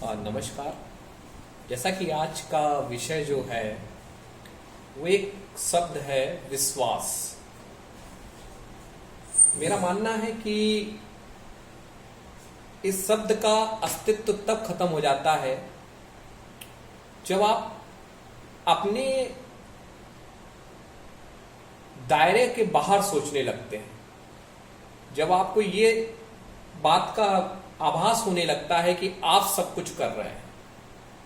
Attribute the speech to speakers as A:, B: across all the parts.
A: नमस्कार। जैसा कि आज का विषय जो है वो एक शब्द है विश्वास। मेरा मानना है कि इस शब्द का अस्तित्व तब खत्म हो जाता है जब आप अपने दायरे के बाहर सोचने लगते हैं, जब आपको ये बात का आभास होने लगता है कि आप सब कुछ कर रहे हैं,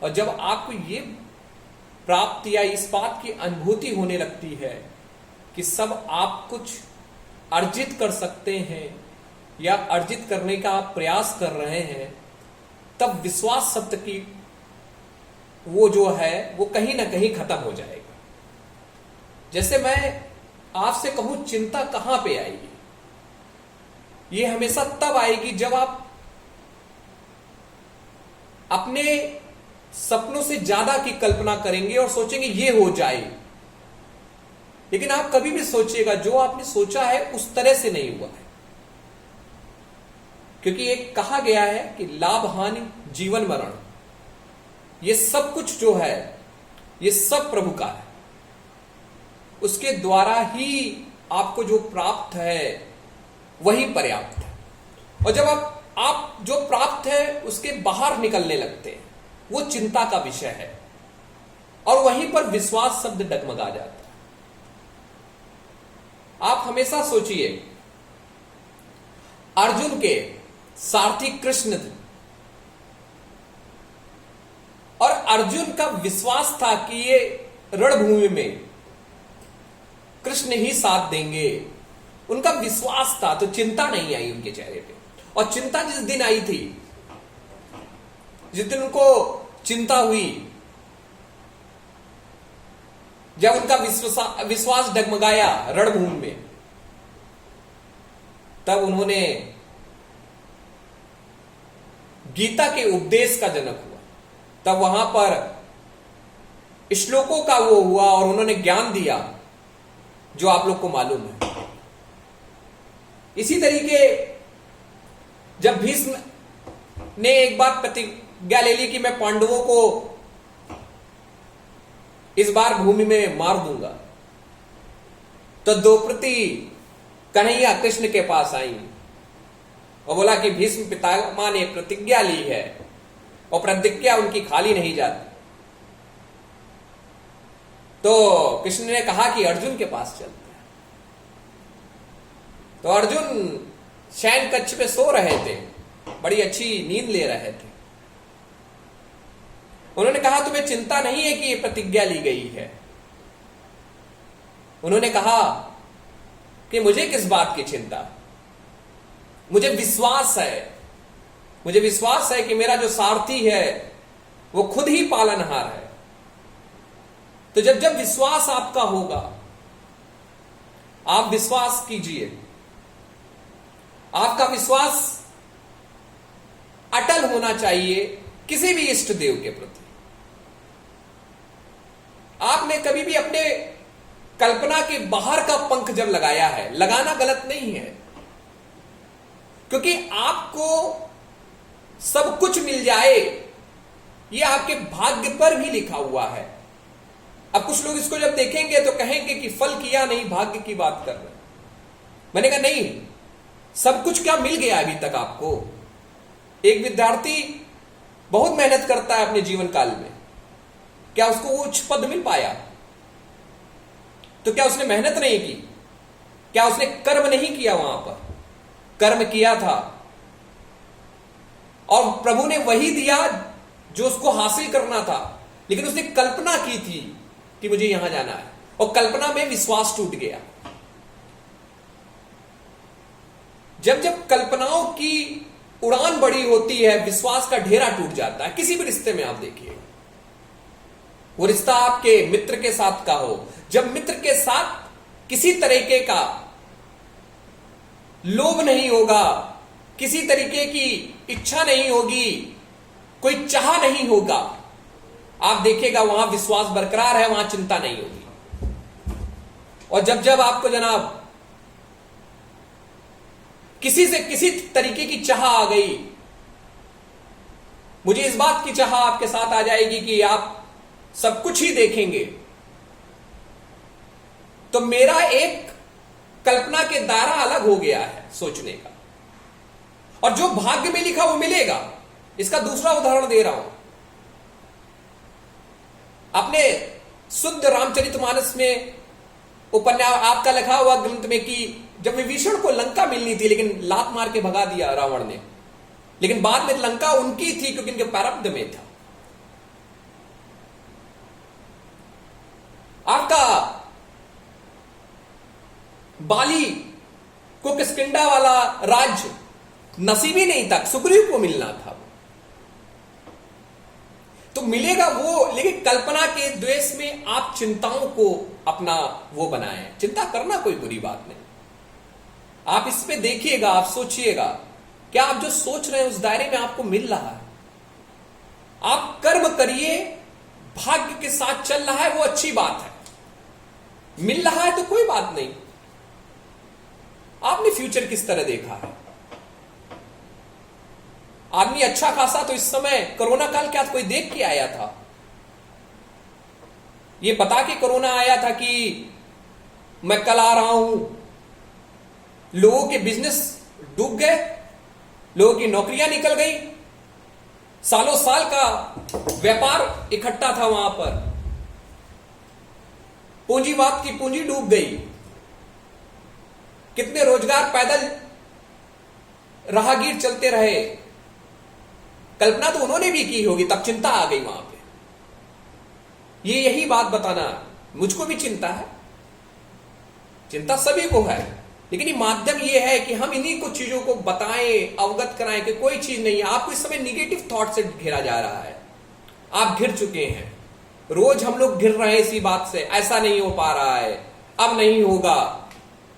A: और जब आपको ये प्राप्त या इस बात की अनुभूति होने लगती है कि सब आप कुछ अर्जित कर सकते हैं या अर्जित करने का आप प्रयास कर रहे हैं, तब विश्वास शब्द की वो जो है वो कहीं ना कहीं खत्म हो जाएगा। जैसे मैं आपसे कहूं चिंता कहां पे आएगी, ये हमेशा तब आएगी जब आप अपने सपनों से ज्यादा की कल्पना करेंगे और सोचेंगे ये हो जाए, लेकिन आप कभी भी सोचिएगा जो आपने सोचा है उस तरह से नहीं हुआ है। क्योंकि एक कहा गया है कि लाभ हानि जीवन मरण, ये सब कुछ जो है ये सब प्रभु का है, उसके द्वारा ही आपको जो प्राप्त है वही पर्याप्त है। और जब आप जो प्राप्त है उसके बाहर निकलने लगते हैं, वो चिंता का विषय है, और वहीं पर विश्वास शब्द डगमगा जाता है। आप हमेशा सोचिए, अर्जुन के सारथी कृष्ण थे, और अर्जुन का विश्वास था कि ये रणभूमि में कृष्ण ही साथ देंगे। उनका विश्वास था, तो चिंता नहीं आई उनके चेहरे पे। और चिंता जिस दिन आई थी, जिस दिन उनको चिंता हुई, जब उनका विश्वास डगमगाया रणभूमि में, तब उन्होंने गीता के उपदेश का जनक हुआ। तब वहां पर श्लोकों का वो हुआ और उन्होंने ज्ञान दिया जो आप लोग को मालूम है। इसी तरीके जब भीष्म ने एक बार प्रतिज्ञा ले ली कि मैं पांडवों को इस बार भूमि में मार दूंगा, तो द्रौपदी कन्हैया कृष्ण के पास आई और बोला कि भीष्म पितामह ने प्रतिज्ञा ली है और प्रतिज्ञा उनकी खाली नहीं जाती। तो कृष्ण ने कहा कि अर्जुन के पास चलते हैं। तो अर्जुन शयन कक्ष पे सो रहे थे, बड़ी अच्छी नींद ले रहे थे। उन्होंने कहा तुम्हें चिंता नहीं है कि ये प्रतिज्ञा ली गई है? उन्होंने कहा कि मुझे किस बात की चिंता, मुझे विश्वास है, मुझे विश्वास है कि मेरा जो सारथी है वो खुद ही पालनहार है। तो जब जब विश्वास आपका होगा, आप विश्वास कीजिए, आपका विश्वास अटल होना चाहिए किसी भी इष्ट देव के प्रति। आपने कभी भी अपने कल्पना के बाहर का पंख जब लगाया है, लगाना गलत नहीं है, क्योंकि आपको सब कुछ मिल जाए ये आपके भाग्य पर भी लिखा हुआ है। अब कुछ लोग इसको जब देखेंगे तो कहेंगे कि फल किया नहीं, भाग्य की बात कर रहे हैं। मैंने कहा नहीं, सब कुछ क्या मिल गया अभी तक आपको? एक विद्यार्थी बहुत मेहनत करता है अपने जीवन काल में, क्या उसको वो उच्च पद मिल पाया? तो क्या उसने मेहनत नहीं की? क्या उसने कर्म नहीं किया? वहां पर कर्म किया था, और प्रभु ने वही दिया जो उसको हासिल करना था, लेकिन उसने कल्पना की थी कि मुझे यहां जाना है, और कल्पना में विश्वास टूट गया। जब जब कल्पनाओं की उड़ान बड़ी होती है, विश्वास का ढेरा टूट जाता है। किसी भी रिश्ते में आप देखिए, वो रिश्ता आपके मित्र के साथ का हो, जब मित्र के साथ किसी तरीके का लोभ नहीं होगा, किसी तरीके की इच्छा नहीं होगी, कोई चाह नहीं होगा, आप देखिएगा वहां विश्वास बरकरार है, वहां चिंता नहीं होगी। और जब जब आपको जनाब किसी से किसी तरीके की चाह आ गई, मुझे इस बात की चाह आपके साथ आ जाएगी कि आप सब कुछ ही देखेंगे, तो मेरा एक कल्पना के दायरा अलग हो गया है सोचने का, और जो भाग्य में लिखा वो मिलेगा। इसका दूसरा उदाहरण दे रहा हूं। आपने शुद्ध रामचरितमानस में उपन्यास आपका लिखा हुआ ग्रंथ में कि जब विभीषण को लंका मिलनी थी, लेकिन लात मार के भगा दिया रावण ने, लेकिन बाद में लंका उनकी थी क्योंकि उनके प्रारब्ध में था। आपका बाली को किष्किंधा वाला राज्य नसीबी नहीं था, सुग्रीव को मिलना था। तो मिलेगा वो, लेकिन कल्पना के द्वेष में आप चिंताओं को अपना वो बनाएं। चिंता करना कोई बुरी बात नहीं, आप इस पे देखिएगा, आप सोचिएगा क्या आप जो सोच रहे हैं उस दायरे में आपको मिल रहा है। आप कर्म करिए, भाग्य के साथ चल रहा है वो अच्छी बात है, मिल रहा है तो कोई बात नहीं। आपने फ्यूचर किस तरह देखा है? आदमी अच्छा खासा तो इस समय कोरोना काल क्या कोई देख के आया था? ये बता के कोरोना आया था कि मैं कल आ रहा हूं? लोगों के बिजनेस डूब गए, लोगों की नौकरियां निकल गई, सालों साल का व्यापार इकट्ठा था वहां पर, पूंजीवाद की पूंजी डूब गई, कितने रोजगार पैदल राहगीर चलते रहे। कल्पना तो उन्होंने भी की होगी, तब चिंता आ गई वहां पे। ये यही बात बताना, मुझको भी चिंता है, चिंता सभी को है, लेकिन ये माध्यम ये है कि हम इन्हीं कुछ चीजों को बताएं, अवगत कराएं कि कोई चीज नहीं है। आपको इस समय निगेटिव थॉट से घेरा जा रहा है, आप घिर चुके हैं। रोज हम लोग घिर रहे हैं इसी बात से, ऐसा नहीं हो पा रहा है, अब नहीं होगा।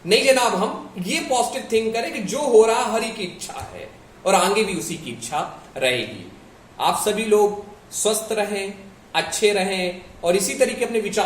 A: नहीं जनाब, हम ये पॉजिटिव थिंक करें कि जो हो रहा हरि की इच्छा है और आगे भी उसी की इच्छा रहेगी। आप सभी लोग स्वस्थ रहें, अच्छे रहें और इसी तरीके अपने विचार